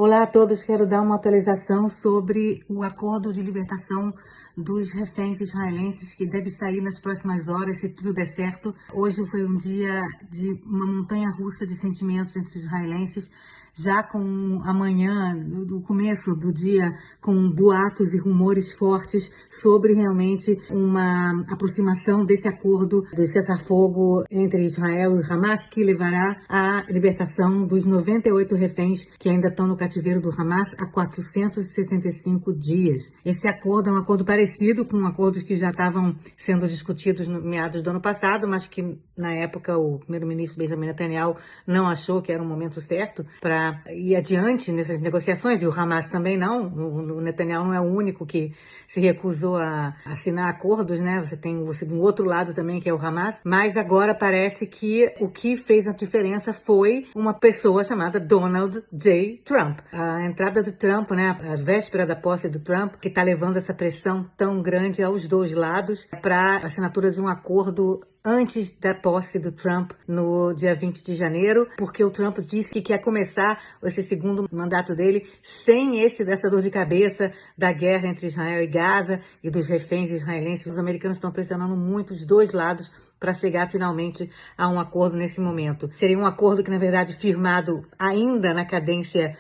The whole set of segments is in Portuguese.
Olá a todos, quero dar uma atualização sobre o acordo de libertação dos reféns israelenses que deve sair nas próximas horas, se tudo der certo. Hoje foi um dia de uma montanha-russa de sentimentos entre os israelenses, já com amanhã, do começo do dia, com boatos e rumores fortes sobre realmente uma aproximação desse acordo de cessar-fogo entre Israel e Hamas, que levará à libertação dos 98 reféns que ainda estão no cativeiro do Hamas há 465 dias. Esse acordo é um acordo parecido com acordos que já estavam sendo discutidos no meados do ano passado, mas que na época o primeiro-ministro Benjamin Netanyahu não achou que era o momento certo para ir adiante nessas negociações, e o Hamas também não. O Netanyahu não é o único que se recusou a assinar acordos, né? Você tem um outro lado também, que é o Hamas, mas agora parece que o que fez a diferença foi uma pessoa chamada Donald J. Trump. A entrada do Trump, né, a véspera da posse do Trump, que está levando essa pressão tão grande aos dois lados para a assinatura de um acordo antes da posse do Trump no dia 20 de janeiro, porque o Trump disse que quer começar esse segundo mandato dele sem dessa dor de cabeça da guerra entre Israel e Gaza e dos reféns israelenses. Os americanos estão pressionando muito os dois lados para chegar finalmente a um acordo nesse momento. Seria um acordo que, na verdade, firmado ainda na cadência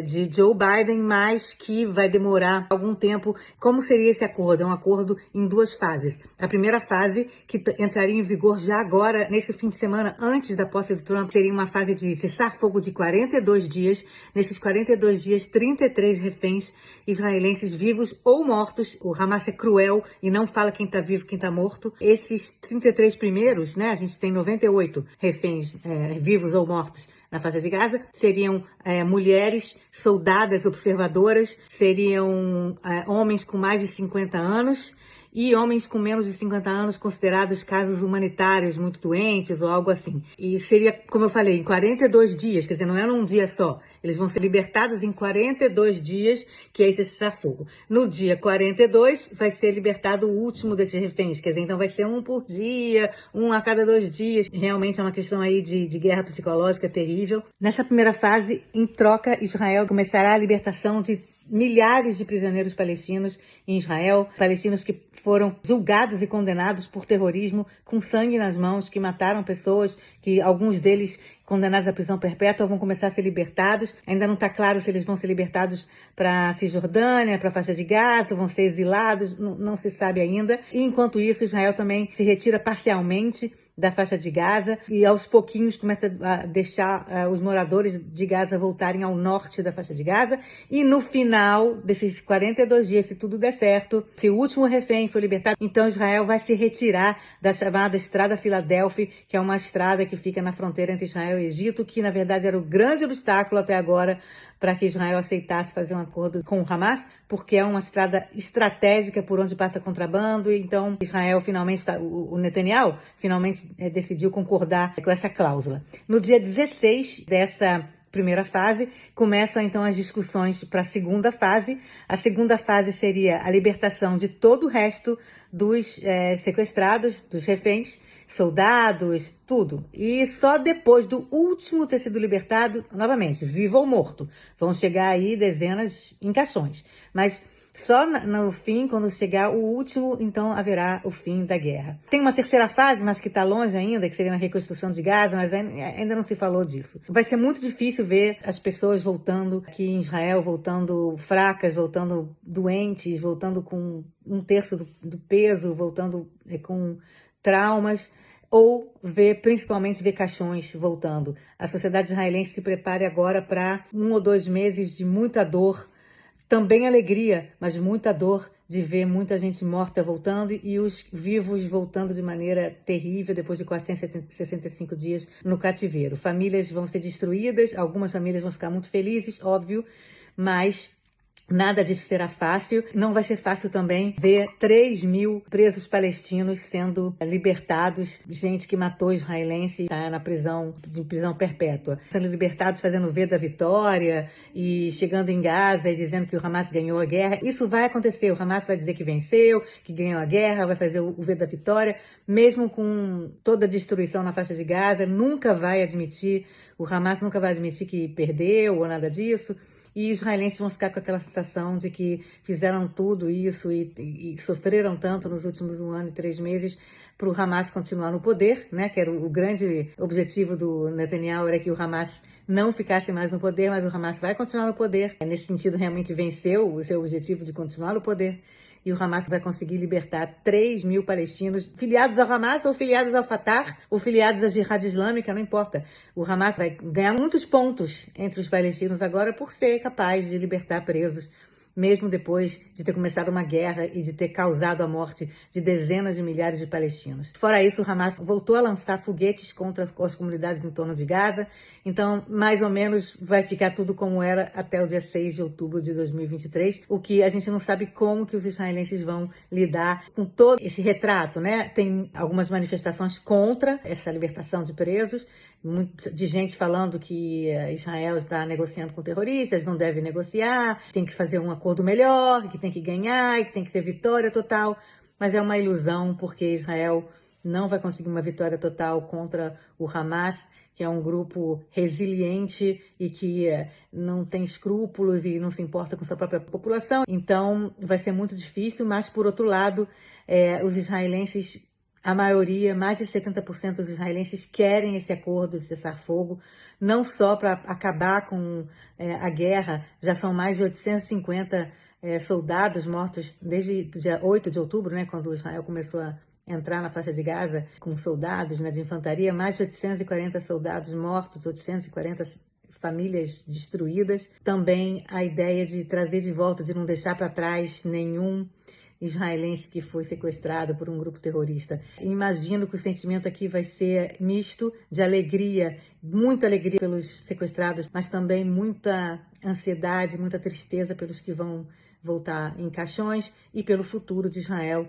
de Joe Biden, mas que vai demorar algum tempo. Como seria esse acordo? É um acordo em duas fases. A primeira fase, que entraria em vigor já agora, nesse fim de semana, antes da posse do Trump, seria uma fase de cessar-fogo de 42 dias. Nesses 42 dias, 33 reféns israelenses vivos ou mortos. O Hamas é cruel e não fala quem está vivo e quem está morto. Esses 33 primeiros, né, a gente tem 98 reféns vivos ou mortos na faixa de Gaza, seriam mulheres, soldadas, observadoras, seriam homens com mais de 50 anos e homens com menos de 50 anos considerados casos humanitários, muito doentes ou algo assim. E seria, como eu falei, em 42 dias, quer dizer, não é num dia só. Eles vão ser libertados em 42 dias, que é esse cessar-fogo. No dia 42, vai ser libertado o último desses reféns, quer dizer, então vai ser um por dia, um a cada 2 dias. Realmente é uma questão aí de guerra psicológica terrível. Nessa primeira fase, em troca, Israel começará a libertação de milhares de prisioneiros palestinos em Israel, palestinos que foram julgados e condenados por terrorismo, com sangue nas mãos, que mataram pessoas, que alguns deles condenados à prisão perpétua vão começar a ser libertados. Ainda não está claro se eles vão ser libertados para a Cisjordânia, para a faixa de Gaza, vão ser exilados, não se sabe ainda. E enquanto isso, Israel também se retira parcialmente da faixa de Gaza e aos pouquinhos começa a deixar os moradores de Gaza voltarem ao norte da faixa de Gaza, e no final desses 42 dias, se tudo der certo, se o último refém for libertado, então Israel vai se retirar da chamada Estrada Filadélfia, que é uma estrada que fica na fronteira entre Israel e Egito, que na verdade era o grande obstáculo até agora para que Israel aceitasse fazer um acordo com o Hamas, porque é uma estrada estratégica por onde passa contrabando. Então Israel finalmente, o Netanyahu finalmente decidiu concordar com essa cláusula. No dia 16 dessa primeira fase, começam então as discussões para a segunda fase. A segunda fase seria a libertação de todo o resto dos sequestrados, dos reféns, soldados, tudo. E só depois do último ter sido libertado, novamente, vivo ou morto, vão chegar aí dezenas em caixões. Mas só no fim, quando chegar o último, então haverá o fim da guerra. Tem uma terceira fase, mas que está longe ainda, que seria uma reconstrução de Gaza, mas ainda não se falou disso. Vai ser muito difícil ver as pessoas voltando aqui em Israel, voltando fracas, voltando doentes, voltando com um terço do peso, voltando com traumas, ou principalmente ver caixões voltando. A sociedade israelense se prepare agora para 1 ou 2 meses de muita dor, também alegria, mas muita dor de ver muita gente morta voltando e os vivos voltando de maneira terrível depois de 465 dias no cativeiro. Famílias vão ser destruídas, algumas famílias vão ficar muito felizes, óbvio, mas nada disso será fácil. Não vai ser fácil também ver 3.000 presos palestinos sendo libertados, gente que matou israelense, está na prisão perpétua, sendo libertados fazendo V da vitória e chegando em Gaza e dizendo que o Hamas ganhou a guerra. Isso vai acontecer, o Hamas vai dizer que venceu, que ganhou a guerra, vai fazer o V da vitória, mesmo com toda a destruição na faixa de Gaza, o Hamas nunca vai admitir que perdeu ou nada disso. e os israelenses vão ficar com aquela sensação de que fizeram tudo isso e sofreram tanto nos últimos 1 ano e 3 meses para o Hamas continuar no poder, né? Que era o grande objetivo do Netanyahu, era que o Hamas não ficasse mais no poder, mas o Hamas vai continuar no poder. Nesse sentido, realmente venceu o seu objetivo de continuar no poder. E o Hamas vai conseguir libertar 3.000 palestinos filiados ao Hamas ou filiados ao Fatah ou filiados à Jihad Islâmica, não importa. O Hamas vai ganhar muitos pontos entre os palestinos agora por ser capaz de libertar presos, mesmo depois de ter começado uma guerra e de ter causado a morte de dezenas de milhares de palestinos. Fora isso, o Hamas voltou a lançar foguetes contra as comunidades em torno de Gaza, então mais ou menos vai ficar tudo como era até o dia 6 de outubro de 2023, o que a gente não sabe como que os israelenses vão lidar com todo esse retrato, né? Tem algumas manifestações contra essa libertação de presos, de gente falando que Israel está negociando com terroristas, não deve negociar, tem que fazer um acordo melhor, que tem que ganhar, que tem que ter vitória total, mas é uma ilusão, porque Israel não vai conseguir uma vitória total contra o Hamas, que é um grupo resiliente e que não tem escrúpulos e não se importa com sua própria população. Então vai ser muito difícil, mas por outro lado, os israelenses, a maioria, mais de 70% dos israelenses querem esse acordo de cessar-fogo, não só para acabar com a guerra, já são mais de 850 soldados mortos desde o dia 8 de outubro, né, quando Israel começou a entrar na faixa de Gaza com soldados, né, de infantaria, mais de 840 soldados mortos, 840 famílias destruídas. Também a ideia de trazer de volta, de não deixar para trás nenhum israelense que foi sequestrado por um grupo terrorista. Imagino que o sentimento aqui vai ser misto de alegria, muita alegria pelos sequestrados, mas também muita ansiedade, muita tristeza pelos que vão voltar em caixões e pelo futuro de Israel,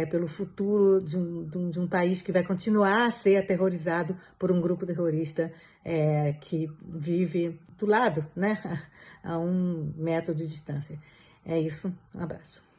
pelo futuro de um país que vai continuar a ser aterrorizado por um grupo terrorista que vive do lado, né, a 1 metro de distância. É isso, um abraço.